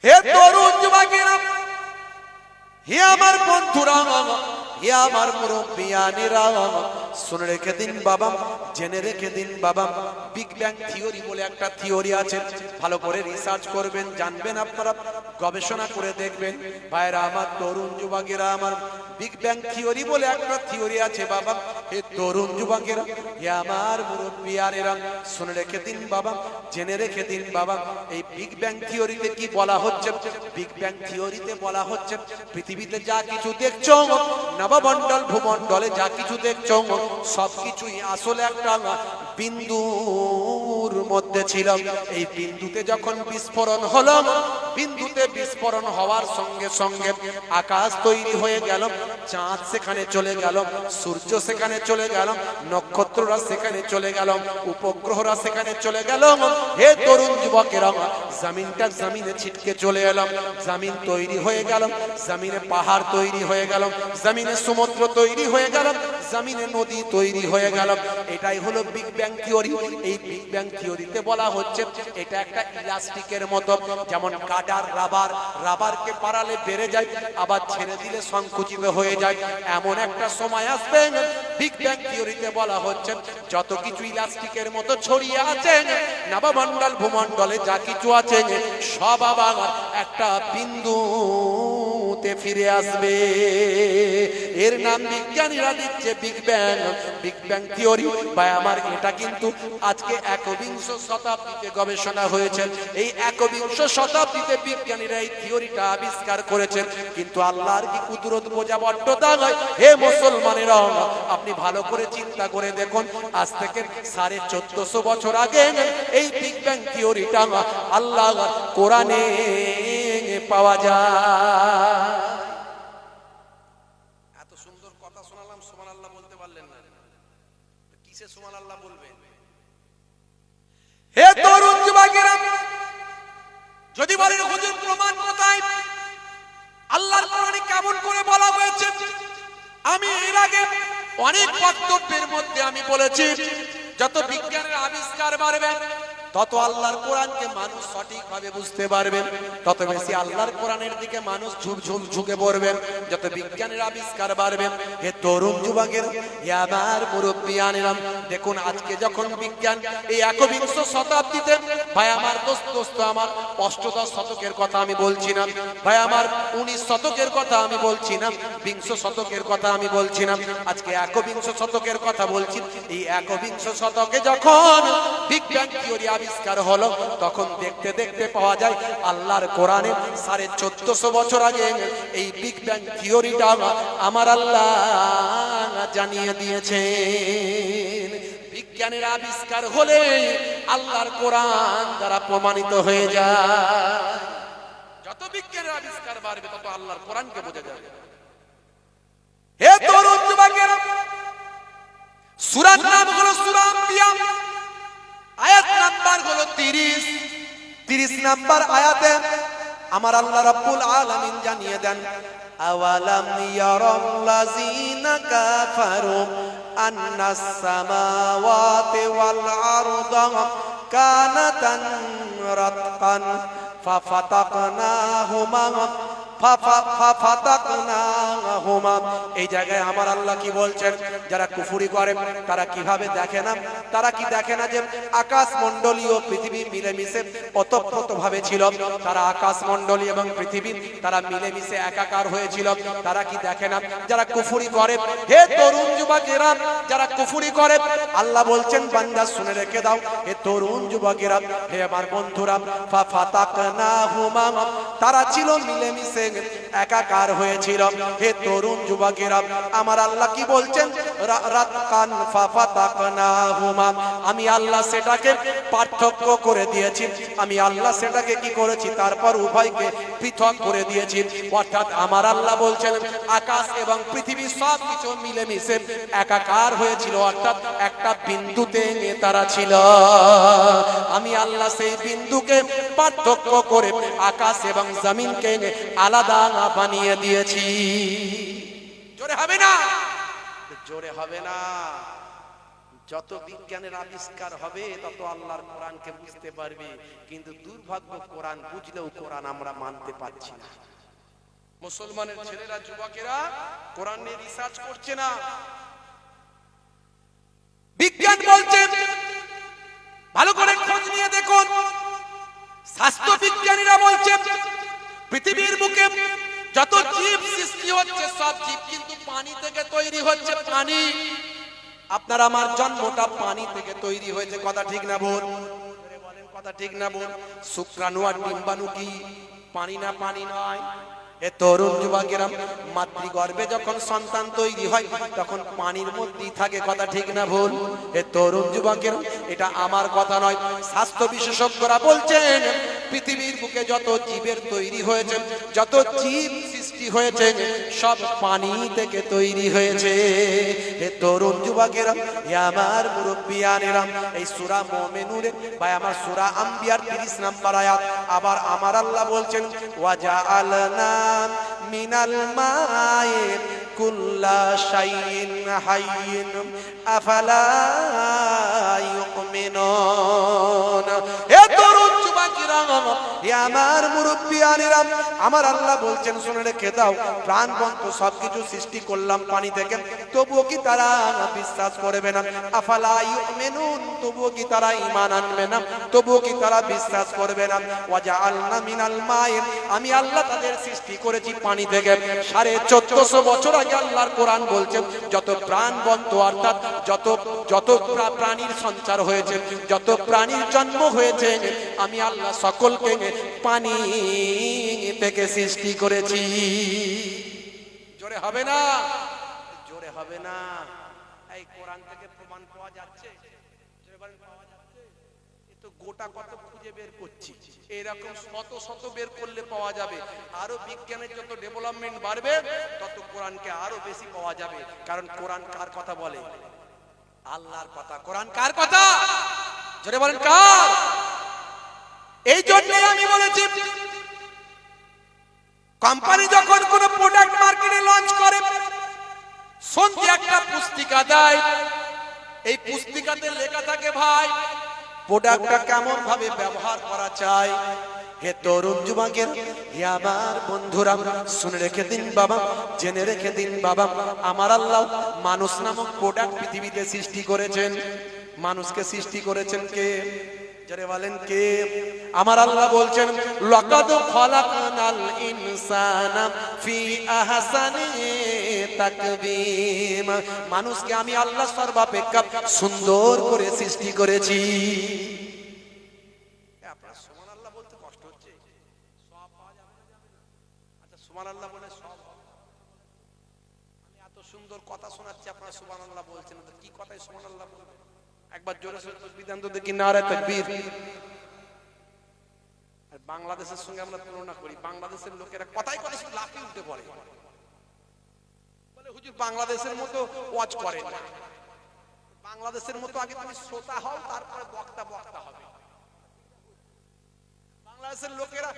হে তরুণ যুবকেরা, হে আমার বন্ধুরা, হে আমার মুরব্বিয়ানেরা, শুনে রেখে দিন বাবা, জেনে রেখে দিন বাবা, বিগ ব্যাং থিওরি বলে একটা থিওরি আছে। ভালো করে রিসার্চ করবেন, জানবেন, আপনারা গবেষণা করে দেখবেন। ভাইরা আমার, তরুণ যুবকেরা আমার, বিগ ব্যাং থিওরি বলে একটা থিওরি আছে বাবা। হে তরুণ যুবকেরা, হে আমার মুরব্বিয়ানেরা, শুনে রেখে দিন বাবা, জেনে রেখে দিন বাবা, এই বিগ ব্যাং থিওরিতে কি বলা হচ্ছে? বিগ ব্যাং থিওরিতে বলা হচ্ছে পৃথিবীতে যা কিছু দেখছো, নবমণ্ডল ভূমণ্ডলে যা কিছু দেখছো, সবকিছুই আসলে একটা বিন্দুর মধ্যে ছিল। এই বিন্দুতে যখন বিস্ফোরণ হলো, বিন্দুতে বিস্ফোরণ হওয়ার সঙ্গে সঙ্গে আকাশ তৈরি হয়ে গেল, চাঁদ সেখানে চলে গেল, সূর্য সেখানে চলে গেল, নক্ষত্ররা সেখানে চলে গেল, উপগ্রহরা সেখানে চলে গেল। হে তরুণ যুবকেরা, জমিনটা জমিনে ছিটকে চলে এলাম, জমিন তৈরি হয়ে গেল, জমিনে পাহাড় তৈরি হয়ে গেল, জমিনে সমুদ্র তৈরি হয়ে গেল, জমিনে নদী তৈরি হয়ে গেল। এটাই হলো বিগ ব্যাং থিওরি। এই বিগ ব্যাং থিওরিতে বলা হচ্ছে এটা একটা ইলাস্টিকের মতো, যেমন কাটার রাবারকে পারালে বেড়ে যায়, আবার ছেড়ে দিলে সংকুচিত হয়ে যায়। এমন একটা সময় আসবে, বিগ ব্যাং থিওরিতে বলা হচ্ছে যত কিছু ইলাস্টিকের মতো ছড়িয়ে আছে নবমণ্ডল ভূমণ্ডলে, যা কিছু আছে সব আবার একটা বিন্দুতে ফিরে আসবে। এর নাম বিজ্ঞানীরা দিচ্ছে big bang, big bang theory. ভাই আমার, এটা কিন্তু আজকে একবিংশ শতাব্দীতে গবেষণা হয়েছে। এই একবিংশ শতাব্দীতে বিজ্ঞানীরা এই থিওরিটা আবিষ্কার করেছেন। কিন্তু আল্লাহর কি কুদরত বোঝা বড্ড দায়। হে মুসলমানেরা, আপনি ভালো করে চিন্তা করে দেখুন, আজ থেকে 1450 বছর আগে এই বিগ ব্যাং থিওরিটা আল্লাহর কোরআনে পাওয়া যায়। এত সুন্দর কথা শোনালাম, সুবহানাল্লাহ বলতে পারলেন না? কিসে সুবহানাল্লাহ বলবেন? হে তরুণ যুবকেরা, যদি বলেন হুজুর প্রমাণ কোথায়? আল্লাহর কোরআনে কেমন করে বলা হয়েছে? আমি এর আগে অনেক বক্তব্যের মধ্যে আমি বলেছি, যত বিজ্ঞানের আবিষ্কার বাড়বে, তত আল্লাহর কোরআনকে মানুষ সঠিকভাবে বুঝতে পারবেন, তত বেশি আল্লাহর কোরআনের দিকে মানুষ ঝুঁকে পড়বেন। যত বিজ্ঞানের আবিষ্কার বাড়বে, হে তরুণ যুবকেরা, হে আমার মুরব্বিয়ানেরা, দেখুন আজকে যখন বিজ্ঞান এই একবিংশ শতাব্দীতে, ভাই আমার দোস্ত আমার, অষ্টদশ শতকের কথা আমি বলছি না, ভাই আমার 19 শতকের কথা আমি বলছি না, বিংশ শতকের কথা আমি বলছি না, আজকে একবিংশ শতকের কথা বলছি। এই একবিংশ শতকে যখন বিজ্ঞান থিওরি আবিষ্কার হলো, তখন দেখতে দেখতে পাওয়া যায় আল্লাহর কোরআনে 1450 বছর আগে এই বিগ ব্যাং থিওরিটা আমার আল্লাহ জানিয়ে দিয়েছেন। বিজ্ঞানের আবিষ্কার হলে আল্লাহর কোরআন দ্বারা প্রমাণিত হয়ে যায়। যত বিজ্ঞানের আবিষ্কার বাড়বে, তত আল্লাহর কোরআনকে বোঝা যাবে। হে তরুণ যুবকেরা, সূরার নাম হলো সূরা আম্বিয়া, আয়াত নাম্বার হলো 30 নাম্বার আয়াতে আমার আল্লাহ রাব্বুল আলামিন জানিয়ে দেন, আওয়ালাম ইয়ারাল্লাযিনা কাফারু আন্নাস সামাওয়াতি ওয়াল আরদা কানাতান রাতকান ফাফাতাকনাহুমা। এই জায়গায় আমার আল্লাহ কি বলছেন? যারা কুফরি করে তারা কিভাবে দেখে না, তারা কি দেখে না যে আকাশ মণ্ডলী ও পৃথিবী মিলেমিশে ওতপ্রোত ভাবে ছিল? তারা আকাশ মণ্ডলী এবং পৃথিবী তারা মিলেমিশে একাকার হয়েছিল। তারা কি দেখে না? যারা কুফরি করে, হে তরুণ যুবকেরা, যারা কুফরি করে, আল্লাহ বলছেন বান্দা শুনে রেখে দাও, হে তরুণ যুবকেরা, হে আমার বন্ধুরা, ফাফাতাকনাহুমা, তারা ছিল মিলেমিশে একাকার হয়েছিল। হে তরুণ যুবকেরা, আমার আল্লাহ কি বলছেন? রাতকান ফাফাতাকনাহুমা, আমি আল্লাহ সেটাকে পার্থক্য করে দিয়েছি, আমি আল্লাহ সেটাকে কি করেছি? তারপর উভয়কে পৃথক করে দিয়েছি। অর্থাৎ আমার আল্লাহ বলছেন আকাশ এবং পৃথিবী সব কিছু মিলেমিশে একাকার হয়েছিল, অর্থাৎ একটা বিন্দুতে তারা ছিল। আমি আল্লাহ সেই বিন্দুকে পার্থক্য করে আকাশ এবং জমিনকে আলাদা বানিয়ে দিয়েছি। জোরে হবে না? জোরে হবে না? যত বিজ্ঞানের আবিষ্কার হবে তত আল্লাহর কোরআনকে বুঝতে পারবে, কিন্তু দুর্ভাগ্য কোরআন বুঝলেও কোরআন আমরা মানতে পারছি না। মুসলমানের ছেলেরা যুবকেরা কোরআন নিয়ে রিসার্চ করছে না। বিজ্ঞান বলছে, ভালো করে খোঁজ নিয়ে দেখুন, স্বাস্থ্য বিজ্ঞানীরা বলছে পৃথিবীর বুকে যত জীব সৃষ্টি হচ্ছে সব জীব কিন্তু পানি থেকে তৈরি হচ্ছে। পানি, আপনার আমার জন্মটা পানি থেকে তৈরি হয়েছে, কথা ঠিক না বল? বলেন কথা ঠিক না বল? শুক্রাণু আর ডিম্বাণু কি পানি না পানি নয়? এ তরুণ যুবকেরা মাতৃগর্ভে যখন সন্তান তৈরি হয় তখন পানির মধ্যেই থাকে, কথা ঠিক না ভুল? এ তরুণ যুবকেরা, এটা আমার কথা নয়, স্বাস্থ্য বিশেষজ্ঞরা বলছেন পৃথিবীর বুকে যত জীবের তৈরি হয়েছে, যত জীব সৃষ্টি হয়েছে সব পানি থেকে তৈরি হয়েছে। এ তরুণ যুবকেরা, এ আমার মুরব্বিয়ানেরা, এই সূরা মুমিনুরে বা আমার সূরা আম্বিয়ার 30 নম্বর আয়াত, আবার আমার আল্লাহ বলছেন ওয়াজআলনা মিনাল মাই কুল্লা শাইইন হাইয়িন আফালা ইউমিনুন। এ তরুণ যুবকেরা, এ আমার মুরব্বিয়ানেরা, আমার আল্লাহ বলছেন শুনে রেখে দাও, প্রাণবন্ত সবকিছু সৃষ্টি করলাম পানি থেকে, তবুও কি তারা বিশ্বাস করবে না? আফালা ইউমিনুন, তবুও কি তারা ঈমান আনবে না? তবুও কি তারা বিশ্বাস করবে না? ওয়াজআলনা মিনাল মাই, আমি আল্লাহ তাদের সৃষ্টি করেছি পানি থেকে। 1450 বছর আগে আল্লাহর কোরআন বলছে যত প্রাণবন্ত অর্থাৎ যত প্রাণীর সঞ্চার হয়েছে, যত প্রাণীর জন্ম হয়েছে, আমি আল্লাহ সকলকে পানি থেকে সৃষ্টি করেছি। জোরে হবে না? জোরে হবে না? এই কোরআন থেকে প্রমাণ পাওয়া যাচ্ছে? জোরে বলেন পাওয়া যাচ্ছে? এ তো গোটা কত খুঁজে বের করছি, এরকম শত শত বের করলে পাওয়া যাবে। আরো বিজ্ঞানের যত ডেভেলপমেন্ট বাড়বে তত কোরআনকে আরো বেশি পাওয়া যাবে। কারণ কোরআন কার কথা বলে? আল্লাহর কথা। কোরআন কার কথা? জোরে বলেন কার? এই জন্যই আমি বলেছি কোম্পানি যখন কোন প্রোডাক্ট মার্কেটে লঞ্চ করে সন্ধে একটা পুস্তিকা দেয়, এই পুস্তিকাতে লেখা থাকে ভাই প্রোডাক্টটা কেমন ভাবে ব্যবহার করা চাই। হে তরুণ যুবকের, হে আমার বন্ধুরা, শুনে রেখে দিন বাবা, জেনে রেখে দিন বাবা, আমার আল্লাহ মানুষ নামক প্রোডাক্ট পৃথিবীতে সৃষ্টি করেছেন। মানুষকে সৃষ্টি করেছেন কে? যারা বলেন কে? আমার আল্লাহ বলছেন লাকাদ খালাকনাল ইনসানা ফি আহসানি তাকবীম, মানুষকে আমি আল্লাহ সর্বাপেক্ষা সুন্দর করে সৃষ্টি করেছি। আপনারা সুবহানাল্লাহ বলতে কষ্ট হচ্ছে? সব পাওয়া যাবে না? আচ্ছা সুবহানাল্লাহ বলে সব, আমি এত সুন্দর কথা শোনাচ্ছি আপনারা সুবহানাল্লাহ বলছেন, তো কি কথাই সুবহানাল্লাহ বলবেন? একবার জোরে জোরে তাকবীর দেন তো দেখি, নারে তাকবীর। আর বাংলাদেশের সঙ্গে আমরা তুলনা করি, বাংলাদেশের লোকেরা কথাই কথাই লাফিয়ে উঠে পড়ে, বলে হুজুর বাংলাদেশের মতো ওয়াজ করে না। বাংলাদেশের মতো আগে তুমি শ্রোতা হও, তারপরে বক্তা হবে। বাংলাদেশের লোকেরা